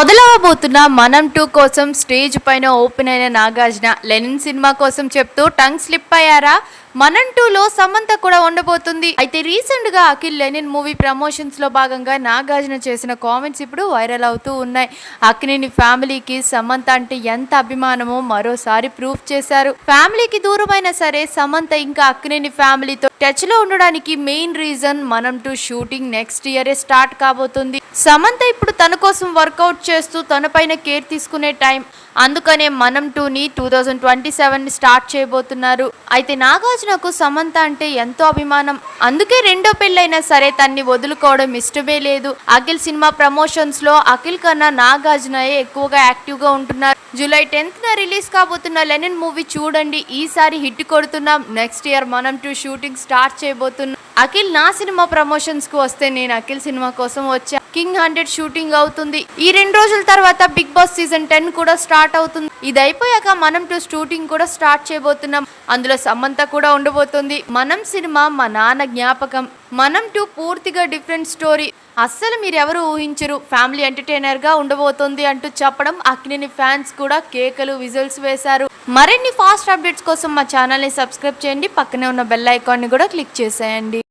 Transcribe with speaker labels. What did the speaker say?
Speaker 1: మొదలవబోతున్న మనం 2 కోసం స్టేజ్ పైన ఓపెన్ అయిన నాగార్జున లెనిన్ సినిమా కోసం చెప్తూ టంగ్ స్లిప్ అయ్యారా? మనం 2లో సమంత కూడా ఉండబోతుంది. అయితే రీసెంట్ గా అఖిల్ లెనిన్ మూవీ ప్రమోషన్స్ లో భాగంగా నాగార్జున చేసిన కామెంట్స్ ఇప్పుడు వైరల్ అవుతూ ఉన్నాయి. అక్కినేని ఫ్యామిలీకి సమంత అంటే ఎంత అభిమానమో మరోసారి ప్రూఫ్ చేశారు. ఫ్యామిలీకి దూరమైనా సరే సమంత ఇంకా అక్కినేని ఫ్యామిలీతో టచ్ లో ఉండడానికి మెయిన్ రీజన్ మనం 2 షూటింగ్ నెక్స్ట్ ఇయరే స్టార్ట్ కాబోతుంది. సమంత ఇప్పుడు తన కోసం వర్కౌట్ చేస్తూ తన పైన కేర్ తీసుకునే టైం, అందుకనే మనం 2ని 2027 స్టార్ట్ చేయబోతున్నారు. అయితే నాగార్జునకు సమంత అంటే ఎంతో అభిమానం, అందుకే రెండో పెళ్ళైనా సరే తన్ని వదులుకోవడం ఇష్టమే లేదు. అఖిల్ సినిమా ప్రమోషన్స్ లో అఖిల్ కన్నా నాగార్జునయే ఎక్కువగా యాక్టివ్ గా ఉంటున్నారు. జూలై 10న రిలీజ్ కాబోతున్న లెనిన్ మూవీ చూడండి, ఈసారి హిట్ కొడుతున్నాం. నెక్స్ట్ ఇయర్ మనం 2 షూటింగ్ స్టార్ట్ చేయబోతున్నాం. అఖిల్ నా సినిమా ప్రమోషన్స్ కు వస్తే నేను అఖిల్ సినిమా కోసం వచ్చా. కింగ్ 100 షూటింగ్ అవుతుంది. ఈ 2 రోజుల తర్వాత బిగ్ బాస్ సీజన్ 10 కూడా స్టార్ట్ అవుతుంది. ఇది అయిపోయాక మనం 2 షూటింగ్ కూడా స్టార్ట్ చేయబోతున్నాం. అందులో సమంత కూడా ఉండబోతుంది. మనం సినిమా మా నాన్న జ్ఞాపకం. మనం 2 పూర్తిగా డిఫరెంట్ స్టోరీ, అస్సలు మీరెవరు ఊహించరు. ఫ్యామిలీ ఎంటర్టైనర్ గా ఉండబోతోంది అంటూ చెప్పడం అక్కినేని ఫ్యాన్స్ కూడా కేకలు విజిల్స్ వేశారు. మరిన్ని ఫాస్ట్ అప్డేట్స్ కోసం మా ఛానల్ ని సబ్స్క్రైబ్ చేయండి. పక్కనే ఉన్న బెల్ ఐకాన్ ని కూడా క్లిక్ చేసేయండి.